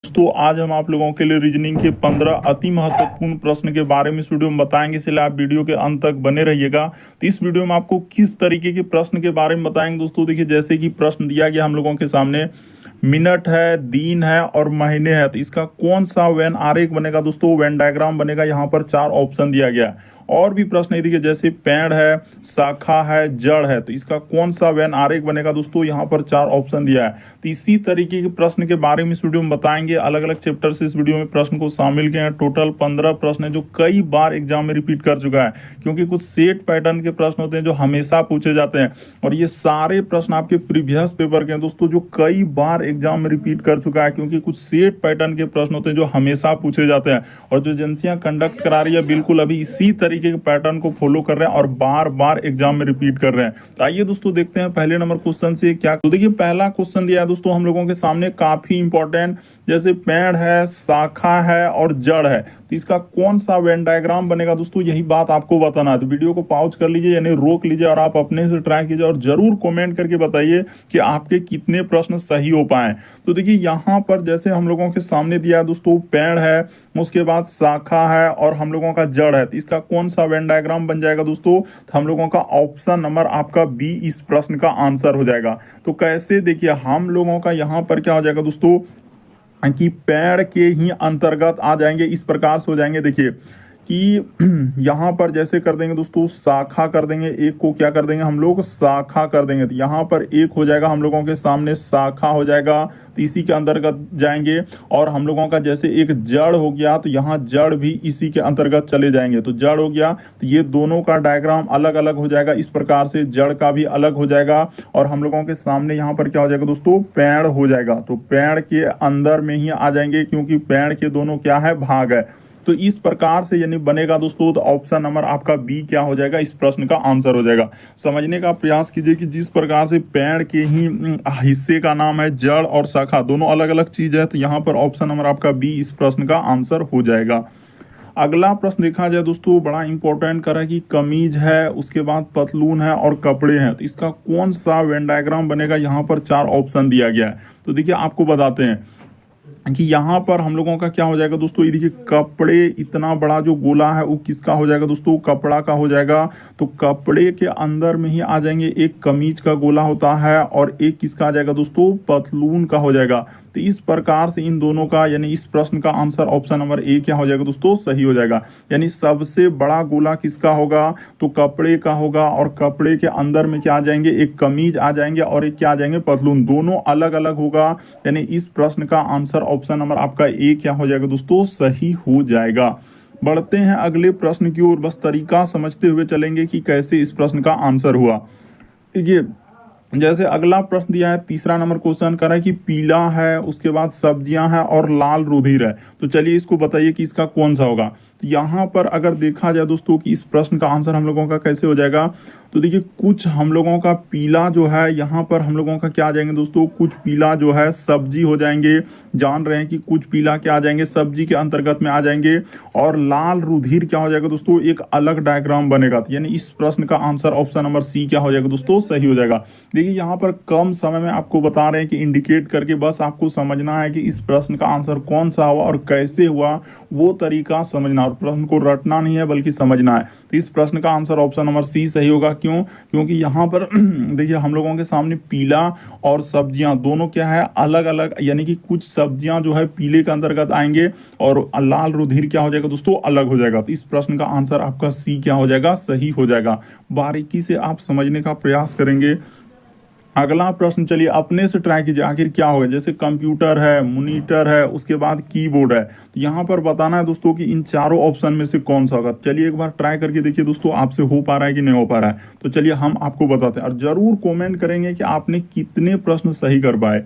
दोस्तों आज हम आप लोगों के लिए रीजनिंग के 15 अति महत्वपूर्ण प्रश्न के बारे में इस वीडियो में बताएंगे, इसलिए आप वीडियो के अंत तक बने रहिएगा। तो इस वीडियो में आपको किस तरीके के प्रश्न के बारे में बताएंगे दोस्तों। देखिए, जैसे कि प्रश्न दिया गया हम लोगों के सामने, मिनट है, दिन है और महीने है, तो इसका कौन सा वेन आरेख बनेगा दोस्तों, वेन डायग्राम बनेगा। यहाँ पर 4 ऑप्शन दिया गया है। और भी प्रश्न है, देखिए जैसे पेड़ है, शाखा है, जड़ है, तो इसका कौन सा वेन आरेख बनेगा दोस्तों। यहाँ पर 4 ऑप्शन दिया है। तो इसी तरीके के प्रश्न के बारे में इस वीडियो में बताएंगे। अलग अलग चैप्टर से इस वीडियो में प्रश्न को शामिल किए हैं। टोटल 15 प्रश्न है जो कई बार एग्जाम में रिपीट कर चुका है, क्योंकि कुछ सेट पैटर्न के प्रश्न होते हैं जो हमेशा पूछे जाते हैं, और ये सारे प्रश्न आपके प्रीवियस पेपर के हैं दोस्तों, जो कई बार एग्जाम में रिपीट कर चुका है, क्योंकि कुछ सेट पैटर्न के प्रश्न होते हैं जो हमेशा पूछे जाते हैं। और जो एजेंसियां कंडक्ट करा रही है बिल्कुल अभी इसी तरीके के पैटर्न को फॉलो कर रहे हैं और बार बार एग्जाम में रिपीट कर रहे हैं। तो आइए दोस्तों देखते हैं पहले नंबर क्वेश्चन से क्या। तो देखिए पहला क्वेश्चन दिया है दोस्तों हम लोगों के सामने, काफी इंपॉर्टेंट। जैसे पेड़ है, शाखा है और जड़ है, तो इसका कौन सा वेन डायग्राम बनेगा दोस्तों, यही बात आपको बताना है। तो वीडियो को पॉज कर लीजिए, यानी रोक लीजिए, और आप अपने से ट्राई कीजिए और जरूर कमेंट करके बताइए कि आपके कितने प्रश्न सही हो पाए। तो देखिए यहाँ पर जैसे हम लोगों के सामने दिया है दोस्तों, पेड़ है, उसके बाद शाखा है और हम लोगों का जड़ है, तो इसका कौन सा वेन डायग्राम बन जाएगा दोस्तों। तो हम लोगों का ऑप्शन नंबर आपका बी इस प्रश्न का आंसर हो जाएगा। तो कैसे, देखिए हम लोगों का यहाँ पर क्या हो जाएगा दोस्तों कि पेड़ के ही अंतर्गत आ जाएंगे, इस प्रकार से हो जाएंगे। देखिए कि यहाँ पर जैसे कर देंगे दोस्तों, शाखा कर देंगे, एक को क्या कर देंगे हम लोग, शाखा कर देंगे। तो यहाँ पर एक हो जाएगा हम लोगों के सामने, शाखा हो जाएगा, तो इसी के अंतर्गत जाएंगे। और हम लोगों का जैसे एक जड़ हो गया, तो यहाँ जड़ भी इसी के अंतर्गत चले जाएंगे। तो जड़ हो गया, तो ये दोनों का डायग्राम अलग अलग हो जाएगा, इस प्रकार से जड़ का भी अलग हो जाएगा। और हम लोगों के सामने यहाँ पर क्या हो जाएगा दोस्तों, पेड़ हो जाएगा। तो पेड़ के अंदर में ही आ जाएंगे, क्योंकि पेड़ के दोनों क्या है, भाग है। तो इस प्रकार से यानी बनेगा दोस्तों। तो ऑप्शन नंबर आपका बी क्या हो जाएगा, इस प्रश्न का आंसर हो जाएगा। समझने का प्रयास कीजिए कि जिस प्रकार से पेड़ के ही हिस्से का नाम है जड़ और शाखा, दोनों अलग अलग चीज है, तो यहाँ पर ऑप्शन नंबर आपका बी इस प्रश्न का आंसर हो जाएगा। अगला प्रश्न देखा जाए दोस्तों, बड़ा इंपॉर्टेंट करा कि कमीज है, उसके बाद पतलून है और कपड़े हैं, तो इसका कौन सा वेन डायग्राम बनेगा। यहाँ पर 4 ऑप्शन दिया गया है। तो देखिए आपको बताते हैं कि यहाँ पर हम लोगों का क्या हो जाएगा दोस्तों, ये देखिए कपड़े, इतना बड़ा जो गोला है वो किसका हो जाएगा दोस्तों, कपड़ा का हो जाएगा। तो कपड़े के अंदर में ही आ जाएंगे, एक कमीज का गोला होता है और एक किसका आ जाएगा दोस्तों, पतलून का हो जाएगा। तो इस प्रकार से इन दोनों का यानी इस प्रश्न का आंसर ऑप्शन नंबर ए क्या हो जाएगा दोस्तों, सही हो जाएगा। यानी सबसे बड़ा गोला किसका होगा, तो कपड़े का होगा, और कपड़े के अंदर में क्या आ जाएंगे, एक कमीज आ जाएंगे और एक क्या आ जाएंगे, पतलून, दोनों अलग अलग होगा। यानी इस प्रश्न का आंसर ऑप्शन नंबर आपका ए क्या हो जाएगा दोस्तों, सही हो जाएगा। बढ़ते हैं अगले प्रश्न की ओर, बस तरीका समझते हुए चलेंगे कि कैसे इस प्रश्न का आंसर हुआ। ये जैसे अगला प्रश्न दिया है, तीसरा नंबर क्वेश्चन कर रहा है कि पीला है, उसके बाद सब्जियां हैं और लाल रुधिर है। तो चलिए इसको बताइए कि इसका कौन सा होगा। तो यहाँ पर अगर देखा जाए दोस्तों कि इस प्रश्न का आंसर हम लोगों का कैसे हो जाएगा, तो देखिए कुछ हम लोगों का पीला जो है, यहाँ पर हम लोगों का क्या आ जाएंगे दोस्तों, कुछ पीला जो है सब्जी हो जाएंगे, जान रहे हैं कि कुछ पीला क्या आ जाएंगे, सब्जी के अंतर्गत में आ जाएंगे। और लाल रुधिर क्या हो जाएगा दोस्तों, एक अलग डायग्राम बनेगा। यानी इस प्रश्न का आंसर ऑप्शन नंबर सी क्या हो जाएगा दोस्तों, सही हो जाएगा। देखिए यहाँ पर कम समय में आपको बता रहे हैं कि इंडिकेट करके, बस आपको समझना है कि इस प्रश्न का आंसर कौन सा हुआ और कैसे हुआ, वो तरीका समझना, और प्रश्न को रटना नहीं है बल्कि समझना है। तो इस प्रश्न का आंसर ऑप्शन नंबर सी सही होगा। क्यों, क्योंकि यहाँ पर देखिए हम लोगों के सामने पीला और सब्जियां दोनों क्या है, अलग अलग, यानी कि कुछ सब्जियां जो है पीले के अंतर्गत आएंगे और लाल रुधिर क्या हो जाएगा दोस्तों, अलग हो जाएगा। तो इस प्रश्न का आंसर आपका सी क्या हो जाएगा, सही हो जाएगा। बारीकी से आप समझने का प्रयास करेंगे। अगला प्रश्न चलिए अपने से ट्राई कीजिए, आखिर क्या होगा। जैसे कंप्यूटर है, मॉनिटर है, उसके बाद कीबोर्ड है, तो यहाँ पर बताना है दोस्तों कि इन चारों ऑप्शन में से कौन सा होगा। चलिए एक बार ट्राई करके देखिए दोस्तों, आपसे हो पा रहा है कि नहीं हो पा रहा है। तो चलिए हम आपको बताते हैं, और जरूर कमेंट करेंगे कि आपने कितने प्रश्न सही कर पाए।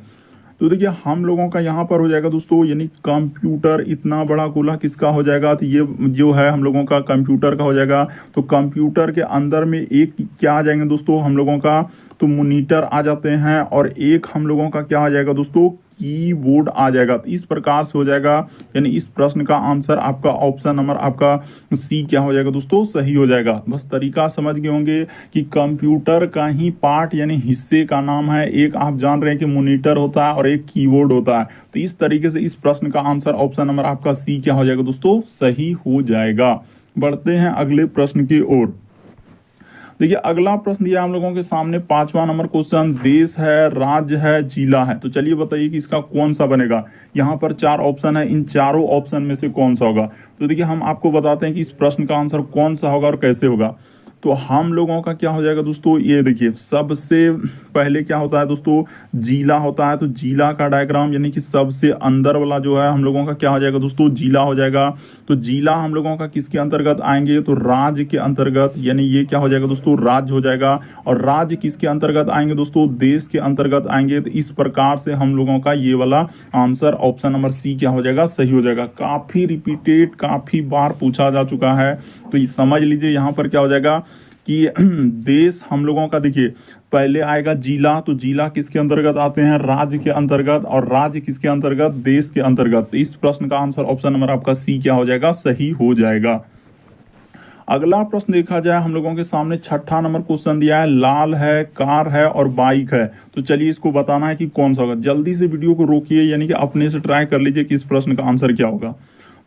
तो देखिए हम लोगों का यहाँ पर हो जाएगा दोस्तों, यानी कंप्यूटर, इतना बड़ा गोला किसका हो जाएगा, तो ये जो है हम लोगों का कंप्यूटर का हो जाएगा। तो कंप्यूटर के अंदर में एक क्या आ जाएंगे दोस्तों हम लोगों का, तो मॉनिटर आ जाते हैं, और एक हम लोगों का क्या आ जाएगा दोस्तों, कीबोर्ड आ जाएगा। तो इस प्रकार से हो जाएगा, यानी इस प्रश्न का आंसर आपका ऑप्शन नंबर आपका सी क्या हो जाएगा दोस्तों, सही हो जाएगा। बस तरीका समझ गए होंगे कि कंप्यूटर का ही पार्ट यानी हिस्से का नाम है, एक आप जान रहे हैं कि मॉनिटर होता है और एक कीबोर्ड होता है। तो इस तरीके से इस प्रश्न का आंसर ऑप्शन नंबर आपका सी क्या हो जाएगा दोस्तों, सही हो जाएगा। बढ़ते हैं अगले प्रश्न की ओर। देखिए अगला प्रश्न दिया हम लोगों के सामने 5वां नंबर क्वेश्चन, देश है, राज्य है, जिला है। तो चलिए बताइए कि इसका कौन सा बनेगा। यहाँ पर 4 ऑप्शन है, इन चारों ऑप्शन में से कौन सा होगा। तो देखिए हम आपको बताते हैं कि इस प्रश्न का आंसर कौन सा होगा और कैसे होगा। तो हम लोगों का क्या हो जाएगा दोस्तों, ये देखिए सबसे पहले क्या होता है दोस्तों, जिला होता है। तो जिला का डायग्राम यानी कि सबसे अंदर वाला जो है हम लोगों का क्या हो जाएगा दोस्तों, जिला हो जाएगा। तो जिला हम लोगों का किसके अंतर्गत आएंगे, तो राज्य के अंतर्गत, यानी ये क्या हो जाएगा दोस्तों, राज्य हो जाएगा। और राज्य किसके अंतर्गत आएंगे दोस्तों, देश के अंतर्गत आएंगे। तो इस प्रकार से हम लोगों का ये वाला आंसर ऑप्शन नंबर सी क्या हो जाएगा, सही हो जाएगा। काफी रिपीटेड, काफी बार पूछा जा चुका है। तो ये समझ लीजिए यहाँ पर क्या हो जाएगा कि देश हम लोगों का, देखिए पहले आएगा जिला। तो जिला किसके अंतर्गत आते हैं, राज्य के अंतर्गत, और राज्य किसके अंतर्गत, देश के अंतर्गत। तो इस प्रश्न का आंसर ऑप्शन नंबर आपका सी क्या हो जाएगा, सही हो जाएगा। अगला प्रश्न देखा जाए हम लोगों के सामने 6ठा नंबर क्वेश्चन दिया है, लाल है, कार है और बाइक है। तो चलिए इसको बताना है कि कौन सा होगा। जल्दी से वीडियो को रोकिए, यानी कि अपने से ट्राई कर लीजिए कि इस प्रश्न का आंसर क्या होगा।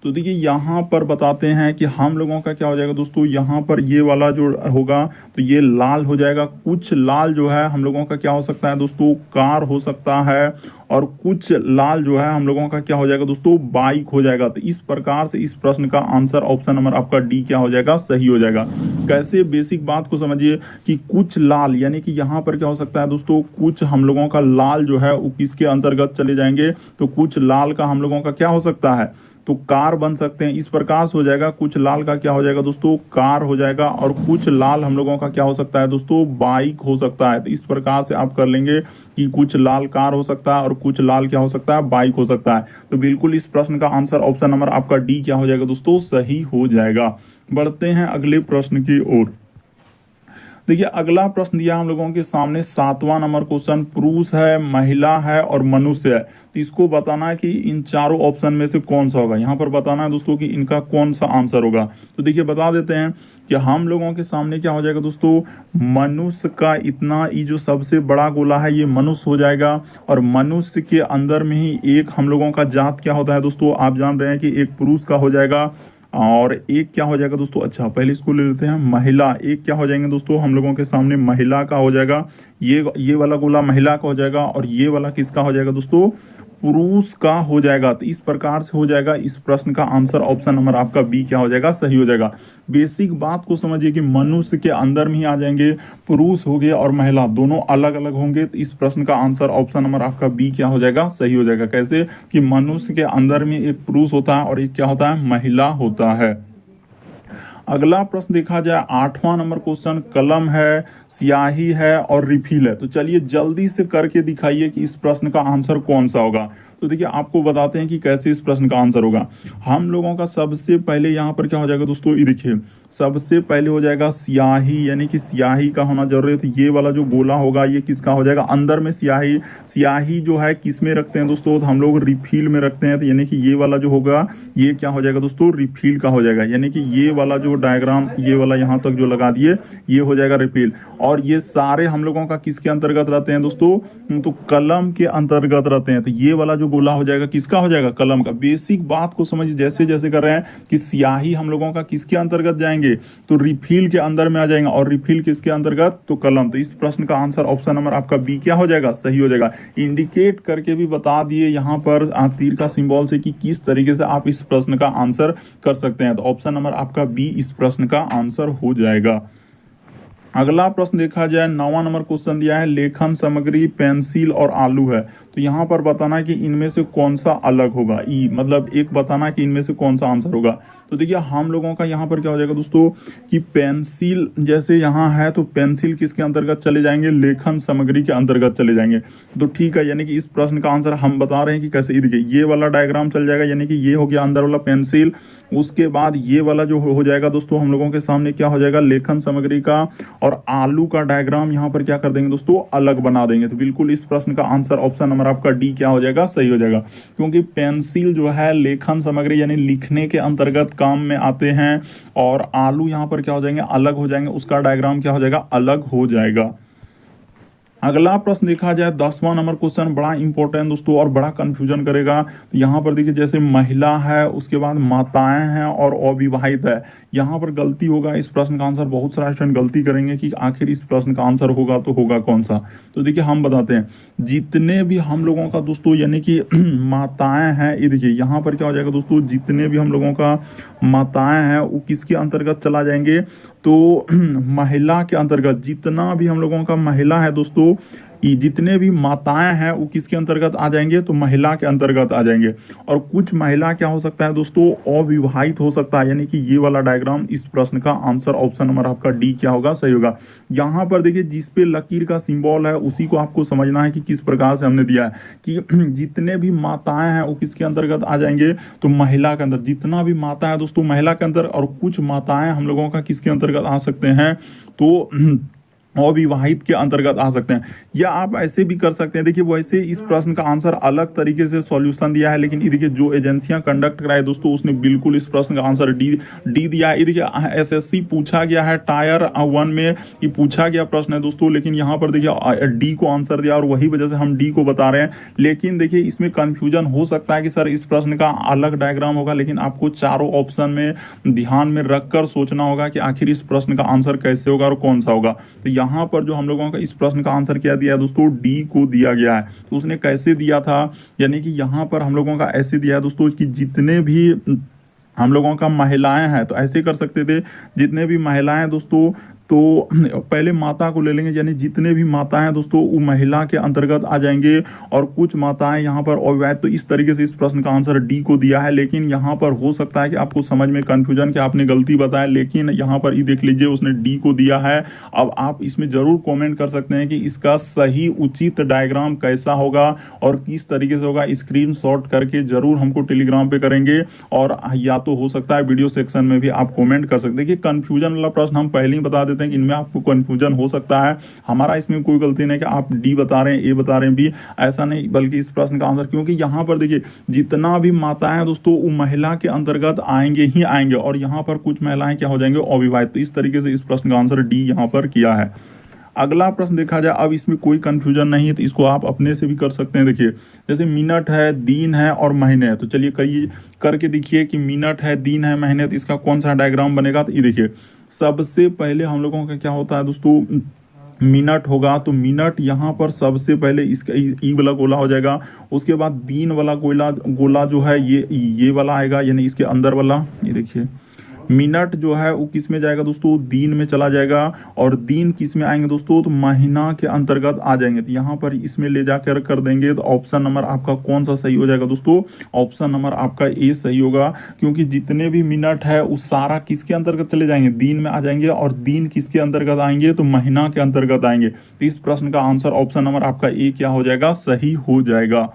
तो देखिए यहाँ पर बताते हैं कि हम लोगों का क्या हो जाएगा दोस्तों, यहाँ पर ये वाला जो होगा तो ये लाल हो जाएगा। कुछ लाल जो है हम लोगों का क्या हो सकता है दोस्तों, कार हो सकता है। और कुछ लाल जो है हम लोगों का क्या हो जाएगा दोस्तों, बाइक हो जाएगा। तो इस प्रकार से इस प्रश्न का आंसर ऑप्शन नंबर आपका डी क्या हो जाएगा, सही हो जाएगा। कैसे, बेसिक बात को समझिए कि कुछ लाल, यानी कि यहाँ पर क्या हो सकता है दोस्तों, कुछ हम लोगों का लाल जो है वो किसके अंतर्गत चले जाएंगे। तो कुछ लाल का हम लोगों का क्या हो सकता है, तो कार बन सकते हैं। इस प्रकार से हो जाएगा, कुछ लाल का क्या हो जाएगा दोस्तों, कार हो जाएगा। और कुछ लाल हम लोगों का क्या हो सकता है दोस्तों, बाइक हो सकता है। तो इस प्रकार से आप कर लेंगे कि कुछ लाल कार हो सकता है और कुछ लाल क्या हो सकता है, बाइक हो सकता है। तो बिल्कुल इस प्रश्न का आंसर ऑप्शन नंबर आपका डी क्या हो जाएगा दोस्तों, सही हो जाएगा। बढ़ते हैं अगले प्रश्न की ओर। देखिए अगला प्रश्न दिया हम लोगों के सामने 7वां नंबर क्वेश्चन, पुरुष है, महिला है और मनुष्य है। तो इसको बताना है कि इन चारों ऑप्शन में से कौन सा होगा। यहाँ पर बताना है दोस्तों कि इनका कौन सा आंसर होगा। तो देखिए बता देते हैं कि हम लोगों के सामने क्या हो जाएगा दोस्तों, मनुष्य का इतना, ये जो सबसे बड़ा गोला है ये मनुष्य हो जाएगा। और मनुष्य के अंदर में ही एक हम लोगों का जात क्या होता है दोस्तों, आप जान रहे हैं कि एक पुरुष का हो जाएगा और एक क्या हो जाएगा दोस्तों, अच्छा पहले इसको ले लेते हैं, महिला। एक क्या हो जाएंगे दोस्तों हम लोगों के सामने, महिला का हो जाएगा। ये वाला गोला महिला का हो जाएगा और ये वाला किसका हो जाएगा दोस्तों, पुरुष का हो जाएगा। तो इस प्रकार से हो जाएगा। इस प्रश्न का आंसर ऑप्शन नंबर आपका बी क्या हो जाएगा, सही हो जाएगा। बेसिक बात को समझिए कि मनुष्य के अंदर में ही आ जाएंगे, पुरुष हो गए और महिला दोनों अलग अलग होंगे। तो इस प्रश्न का आंसर ऑप्शन नंबर आपका बी क्या हो जाएगा, सही हो जाएगा। कैसे कि मनुष्य के अंदर में एक पुरुष होता है और एक क्या होता है, महिला होता है। अगला प्रश्न देखा जाए 8वां नंबर क्वेश्चन, कलम है, स्याही है और रिफिल है। तो चलिए जल्दी से करके दिखाइए कि इस प्रश्न का आंसर कौन सा होगा। तो देखिए आपको बताते हैं कि कैसे इस प्रश्न का आंसर होगा। हम लोगों का सबसे पहले यहाँ पर क्या हो जाएगा दोस्तों, ये देखिए सबसे पहले हो जाएगा स्याही, यानी कि स्याही का होना जरूरी है। तो ये वाला जो गोला होगा ये किसका हो जाएगा, अंदर में स्याही। स्याही जो है किस में रखते हैं दोस्तों, तो हम लोग रिफिल में रखते हैं। तो यानी कि ये वाला जो होगा ये क्या हो जाएगा दोस्तों, रिफिल का हो जाएगा। यानी कि ये वाला जो डायग्राम, ये वाला यहाँ तक जो लगा दिए ये हो जाएगा रिफिल। और ये सारे हम लोगों का किसके अंतर्गत रहते हैं दोस्तों, तो कलम के अंतर्गत रहते हैं। तो ये वाला जो गोला हो जाएगा किसका हो जाएगा, कलम का। बेसिक बात को समझिए, जैसे जैसे कर रहे हैं कि स्याही हम लोगों का किसके अंतर्गत जाएंगे, तो रिफिल के अंदर में आ जाएंगे। और रिफिल किसके अंतर्गत, तो कलम। तो इस प्रश्न का आंसर ऑप्शन नंबर आपका बी क्या हो जाएगा, सही हो जाएगा। इंडिकेट करके भी बता दिए यहाँ पर तीर का सिंबल से कि किस तरीके से आप इस प्रश्न का आंसर कर सकते हैं। तो ऑप्शन नंबर आपका बी इस प्रश्न का आंसर हो जाएगा। अगला प्रश्न देखा जाए 9वां नंबर क्वेश्चन दिया है, लेखन सामग्री पेंसिल और आलू है। तो यहाँ पर बताना है कि इनमें से कौन सा अलग होगा। ई मतलब एक बताना है कि इनमें से कौन सा आंसर होगा। तो देखिए हम लोगों का यहाँ पर क्या हो जाएगा दोस्तों कि पेंसिल जैसे यहाँ है तो पेंसिल किसके अंतर्गत चले जाएंगे, लेखन सामग्री के अंतर्गत चले जाएंगे। तो ठीक है, यानी कि इस प्रश्न का आंसर हम बता रहे हैं कि कैसे। देखिए ये वाला डायग्राम चल जाएगा, यानी कि ये हो गया अंदर वाला पेंसिल उसके बाद ये वाला जो हो जाएगा दोस्तों हम लोगों के सामने क्या हो जाएगा, लेखन सामग्री का और आलू का डायग्राम यहाँ पर क्या कर देंगे दोस्तों, अलग बना देंगे। तो बिल्कुल इस प्रश्न का आंसर ऑप्शन नंबर आपका डी क्या हो जाएगा, सही हो जाएगा। क्योंकि पेंसिल जो है लेखन सामग्री यानी लिखने के अंतर्गत काम में आते हैं, और आलू यहाँ पर क्या हो जाएंगे, अलग हो जाएंगे, उसका डायग्राम क्या हो जाएगा, अलग हो जाएगा। अगला प्रश्न देखा जाए 10वां नंबर क्वेश्चन, बड़ा इंपॉर्टेंट दोस्तों और बड़ा कंफ्यूजन करेगा। तो यहाँ पर देखिए जैसे महिला है, उसके बाद माताएं हैं और अविवाहित है, यहाँ पर गलती होगा। इस प्रश्न का आंसर बहुत सारे स्टूडेंट गलती करेंगे कि आखिर इस प्रश्न का आंसर होगा तो होगा कौन सा। तो देखिए हम बताते हैं, जितने भी हम लोगों का दोस्तों यानी कि माताएं हैं, ये देखिए यहाँ पर क्या हो जाएगा दोस्तों, जितने भी हम लोगों का माताएं हैं वो किसके अंतर्गत चला जाएंगे, तो महिला के अंतर्गत। जितना भी हम लोगों का महिला है दोस्तों, ये जितने भी माताएं हैं वो किसके अंतर्गत आ जाएंगे, तो महिला के अंतर्गत आ जाएंगे। और कुछ महिला क्या हो सकता है दोस्तों, अविवाहित हो सकता है, यानी कि ये वाला डायग्राम इस प्रश्न का आंसर ऑप्शन नंबर आपका डी क्या होगा, सही होगा। यहाँ पर देखिए जिस पे लकीर का सिंबल है उसी को आपको समझना है कि किस प्रकार से हमने दिया है कि जितने भी माताएं हैं वो किसके अंतर्गत आ जाएंगे, तो महिला के अंदर। जितना भी माता है दोस्तों महिला के अंदर, और कुछ माताएं हम लोगों का किसके अंतर्गत आ सकते हैं, तो अविवाहित के अंतर्गत आ सकते हैं। या आप ऐसे भी कर सकते हैं, देखिए वैसे इस प्रश्न का आंसर अलग तरीके से सॉल्यूशन दिया है, लेकिन ये देखिए जो एजेंसियां कंडक्ट कराए दोस्तों उसने बिल्कुल इस प्रश्न का आंसर डी दिया है। ये देखिए एसएससी पूछा गया है टायर 1 में, ये पूछा गया प्रश्न है दोस्तों, लेकिन यहाँ पर देखिए डी को आंसर दिया और वही वजह से हम डी को बता रहे हैं। लेकिन देखिए इसमें कंफ्यूजन हो सकता है कि सर इस प्रश्न का अलग डायग्राम होगा, लेकिन आपको चारों ऑप्शन में ध्यान में रखकर सोचना होगा कि आखिर इस प्रश्न का आंसर कैसे होगा और कौन सा होगा। तो यहाँ पर जो हम लोगों का इस प्रश्न का आंसर क्या दिया है दोस्तों, डी को दिया गया है। तो उसने कैसे दिया था, यानी कि यहाँ पर हम लोगों का ऐसे दिया है दोस्तों कि जितने भी हम लोगों का महिलाएं हैं, तो ऐसे कर सकते थे, जितने भी महिलाएं दोस्तों, तो पहले माता को ले लेंगे, यानी जितने भी माताएं हैं दोस्तों वो महिला के अंतर्गत आ जाएंगे, और कुछ माताएं यहाँ पर अविवाहित। तो इस तरीके से इस प्रश्न का आंसर डी को दिया है। लेकिन यहाँ पर हो सकता है कि आपको समझ में कंफ्यूजन कि आपने गलती बताया, लेकिन यहाँ पर ये देख लीजिए उसने डी को दिया है। अब आप इसमें जरूर कॉमेंट कर सकते हैं कि इसका सही उचित डायग्राम कैसा होगा और किस तरीके से होगा, स्क्रीनशॉट करके जरूर हमको टेलीग्राम पे करेंगे, और या तो हो सकता है वीडियो सेक्शन में भी आप कॉमेंट कर सकते हैं। कि कंफ्यूजन वाला प्रश्न हम पहले ही बता देते हैं कि इनमें आपको कंफ्यूजन हो सकता है, हमारा इसमें कोई गलती नहीं कि आप डी बता रहे हैं, ए बता रहे हैं, बी, ऐसा नहीं, बल्कि इस प्रश्न का आंसर, क्योंकि यहाँ पर देखिए जितना भी माताएं दोस्तों वो महिला के अंतर्गत आएंगे ही आएंगे, और यहाँ पर कुछ महिलाएं क्या हो जाएंगे, अविवाहित। तो इस तरीके से इस प्रश्न का आंसर डी यहाँ पर किया है। अगला प्रश्न देखा जाए, अब इसमें कोई कंफ्यूजन नहीं है, तो इसको आप अपने से भी कर सकते हैं। देखिए जैसे मिनट है, दिन है और महीने है, तो चलिए करिए, करके देखिए कि मिनट है, दिन है, महीने, तो इसका कौन सा डायग्राम बनेगा। तो ये देखिए सबसे पहले हम लोगों का क्या होता है दोस्तों, मिनट होगा, तो मिनट यहाँ पर सबसे पहले इसका ई वाला गोला हो जाएगा। उसके बाद दिन वाला गोला जो है ये वाला आएगा, यानी इसके अंदर वाला। ये देखिए मिनट जो है वो किस में जाएगा दोस्तों, दिन में चला जाएगा, और दिन किस में आएंगे दोस्तों, तो महीना के अंतर्गत आ जाएंगे। तो यहाँ पर इसमें ले जाकर कर देंगे, तो ऑप्शन नंबर आपका कौन सा सही हो जाएगा दोस्तों, ऑप्शन नंबर आपका ए सही होगा। क्योंकि जितने भी मिनट है वो सारा किसके अंतर्गत चले जाएंगे, दिन में आ जाएंगे, और दिन किसके अंतर्गत आएंगे, तो महीना के अंतर्गत आएंगे। तो इस प्रश्न का आंसर ऑप्शन नंबर आपका ए क्या हो जाएगा, सही हो जाएगा।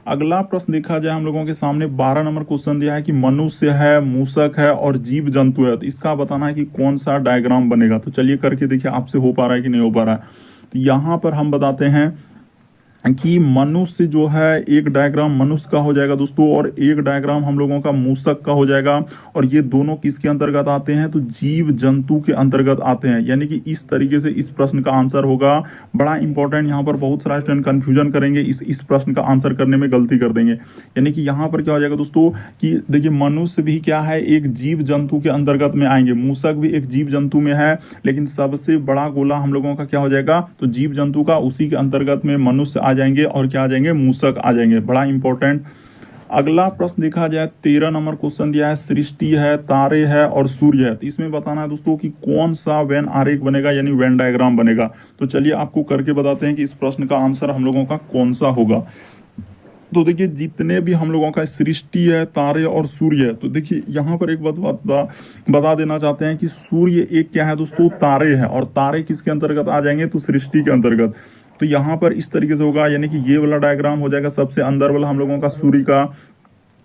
अगला प्रश्न देखा जाए, हम लोगों के सामने 12 नंबर क्वेश्चन दिया है कि मनुष्य है, मूसक है और जीव जंतु है, तो इसका बताना है कि कौन सा डायग्राम बनेगा। तो चलिए करके देखिए आपसे हो पा रहा है कि नहीं हो पा रहा है। तो यहाँ पर हम बताते हैं कि मनुष्य जो है एक डायग्राम मनुष्य का हो जाएगा दोस्तों, और एक डायग्राम हम लोगों का मूसक का हो जाएगा, और ये दोनों किसके अंतर्गत आते हैं, तो जीव जंतु के अंतर्गत आते हैं। यानी कि इस तरीके से इस प्रश्न का आंसर होगा। बड़ा इंपॉर्टेंट, यहाँ पर बहुत सारा स्टूडेंट कंफ्यूजन करेंगे, इस प्रश्न का आंसर करने में गलती कर देंगे। यानी कि यहाँ पर क्या हो जाएगा दोस्तों कि देखिए मनुष्य भी क्या है, एक जीव जंतु के अंतर्गत में आएंगे, मूसक भी एक जीव जंतु में है, लेकिन सबसे बड़ा गोला हम लोगों का क्या हो जाएगा, तो जीव जंतु का, उसी के अंतर्गत में मनुष्य आ जाएंगे, और क्या आ जाएंगे, मूसक आ जाएंगे। बड़ा इंपॉर्टेंट। अगला प्रश्न देखा जाए, 13 नंबर क्वेश्चन दिया है, सृष्टि है, तारे है और सूर्य है, तो इसमें बताना है दोस्तों कि कौन सा वेन आरेख बनेगा, यानी वेन डायग्राम बनेगा। तो चलिए आपको करके बताते हैं कि इस प्रश्न का आंसर हम लोगों का कौन सा होगा। तो देखिए जितने भी हम लोगों का सृष्टि है, तारे और सूर्य है, तो देखिए यहाँ पर एक बात बता देना चाहते हैं कि सूर्य एक क्या है दोस्तों, तारे है, और तारे किसके अंतर्गत आ जाएंगे, तो सृष्टि के अंतर्गत। तो यहाँ पर इस तरीके से होगा, यानी कि ये वाला डायग्राम हो जाएगा सबसे अंदर वाला हम लोगों का सूर्य का,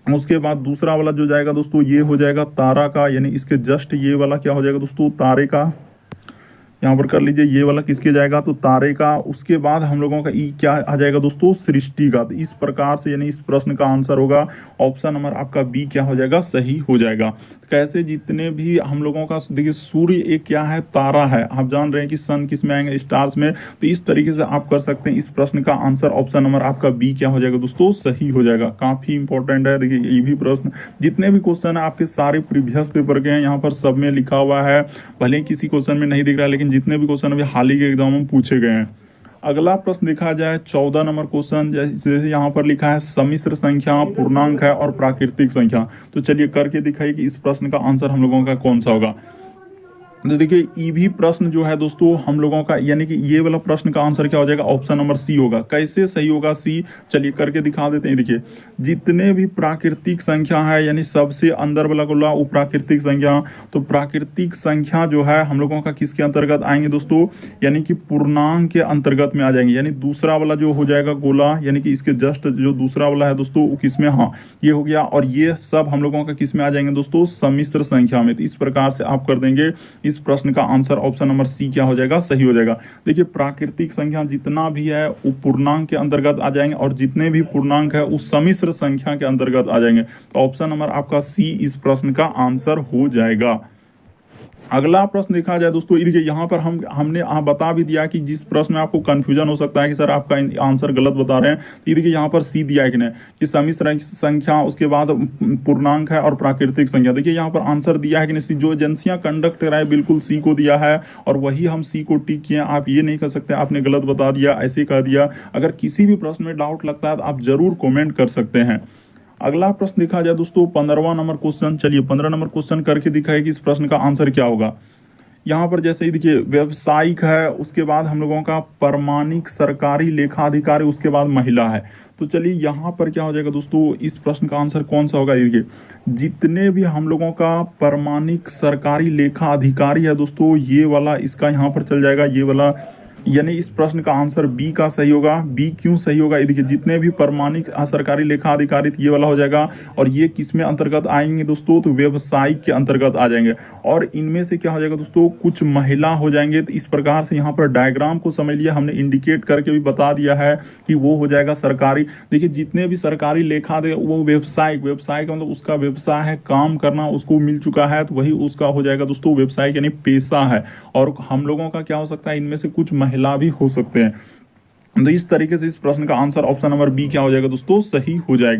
उसके बाद दूसरा वाला जो जाएगा दोस्तों ये हो जाएगा तारा का, यानी इसके जस्ट ये वाला क्या हो जाएगा दोस्तों, तारे का। यहाँ पर कर लीजिए ये वाला किसके जाएगा, तो तारे का। उसके बाद हम लोगों का ई क्या आ जाएगा दोस्तों, सृष्टि का। तो इस प्रकार से यानी इस प्रश्न का आंसर होगा ऑप्शन नंबर आपका बी क्या हो जाएगा, सही हो जाएगा। कैसे, जितने भी हम लोगों का देखिए सूर्य एक क्या है, तारा है। आप जान रहे हैं कि सन किस में आएंगे, स्टार्स में। तो इस तरीके से आप कर सकते हैं। इस प्रश्न का आंसर ऑप्शन नंबर आपका बी क्या हो जाएगा दोस्तों, सही हो जाएगा। काफी इंपॉर्टेंट है। देखिए ये भी प्रश्न, जितने भी क्वेश्चन है आपके सारे प्रीवियस पेपर के हैं, यहाँ पर सब में लिखा हुआ है। भले ही किसी क्वेश्चन में नहीं दिख रहा है, लेकिन जितने भी क्वेश्चन अभी हाल ही के एग्जाम में पूछे गए हैं। अगला प्रश्न देखा जाए 14 नंबर क्वेश्चन, जैसे यहाँ पर लिखा है सम्मिश्र संख्या, पूर्णांक है और प्राकृतिक संख्या। तो चलिए करके दिखाइए कि इस प्रश्न का आंसर हम लोगों का कौन सा होगा। तो देखिए ये भी प्रश्न जो है दोस्तों हम लोगों का, यानी कि ये वाला प्रश्न का आंसर क्या हो जाएगा, ऑप्शन नंबर सी होगा। कैसे सही होगा सी, चलिए करके दिखा देते हैं। देखिए जितने भी प्राकृतिक संख्या है, यानी सबसे अंदर वाला गोला वो प्राकृतिक संख्या। तो प्राकृतिक संख्या जो है हम लोगों का किसके अंतर्गत आएंगे दोस्तों, यानी कि पूर्णांक के अंतर्गत में आ जाएंगे। यानी दूसरा वाला जो हो जाएगा गोला, यानी कि इसके जस्ट जो दूसरा वाला है दोस्तों वो किसमें, हाँ ये हो गया। और ये सब हम लोगों का किसमें आ जाएंगे दोस्तों, सम्मिश्र संख्या में। तो इस प्रकार से आप कर देंगे। इस प्रश्न का आंसर ऑप्शन नंबर सी क्या हो जाएगा, सही हो जाएगा। देखिए प्राकृतिक संख्या जितना भी है वो पूर्णांक के अंतर्गत आ जाएंगे, और जितने भी पूर्णांक है उस सम्मिश्र संख्या के अंतर्गत आ जाएंगे। तो ऑप्शन नंबर आपका सी इस प्रश्न का आंसर हो जाएगा। अगला प्रश्न देखा जाए दोस्तों, देखिए यहाँ पर हमने बता भी दिया कि जिस प्रश्न में आपको कंफ्यूजन हो सकता है कि सर आपका आंसर गलत बता रहे हैं, तो देखिए यहाँ पर सी दिया है कि नहीं, कि सम्मिश्र संख्या, उसके बाद पूर्णांक है और प्राकृतिक संख्या। देखिए यहाँ पर आंसर दिया है कि नहीं, जो एजेंसियां कंडक्ट कराए बिल्कुल सी को दिया है, और वही हम सी को टिक किए। आप ये नहीं कर सकते आपने गलत बता दिया, ऐसे कह दिया। अगर किसी भी प्रश्न में डाउट लगता है तो आप जरूर कॉमेंट कर सकते हैं। अगला प्रश्न देखा जाए दोस्तों 15वां नंबर क्वेश्चन। चलिए 15 नंबर क्वेश्चन करके दिखाए कि इस प्रश्न का आंसर क्या होगा। यहाँ पर जैसे ही देखिए व्यवसायिक है, उसके बाद हम लोगों का प्रमाणिक सरकारी लेखा अधिकारी, उसके बाद महिला है। तो चलिए यहाँ पर क्या हो जाएगा दोस्तों, इस प्रश्न का आंसर कौन सा होगा। देखिए जितने भी हम लोगों का प्रमाणिक सरकारी लेखा अधिकारी है दोस्तों, ये वाला इसका यहाँ पर चल जाएगा, ये वाला। यानी इस प्रश्न का आंसर बी का सही होगा। बी क्यों सही होगा, ये देखिए जितने भी प्रमाणिक सरकारी लेखा अधिकारी ये वाला हो जाएगा। और ये किस में अंतर्गत आएंगे दोस्तों, तो व्यवसायिक के अंतर्गत आ जाएंगे। और इनमें से क्या हो जाएगा दोस्तों, कुछ महिला हो जाएंगे। तो इस प्रकार से यहाँ पर डायग्राम को समझ लिया हमने, इंडिकेट करके भी बता दिया है कि वो हो जाएगा सरकारी। देखिए जितने भी सरकारी लेखा दे वो व्यवसायिक, व्यवसाय का मतलब उसका व्यवसाय है, काम करना उसको मिल चुका है, तो वही उसका हो जाएगा दोस्तों व्यवसायिक, यानी पेशा है। और हम लोगों का क्या हो सकता है, इनमें से कुछ महिला भी हो सकते हैं। तो इस तरीके से इस प्रश्न का आंसर ऑप्शन नंबर बी क्या हो जाएगा दोस्तों, सही हो जाएगा।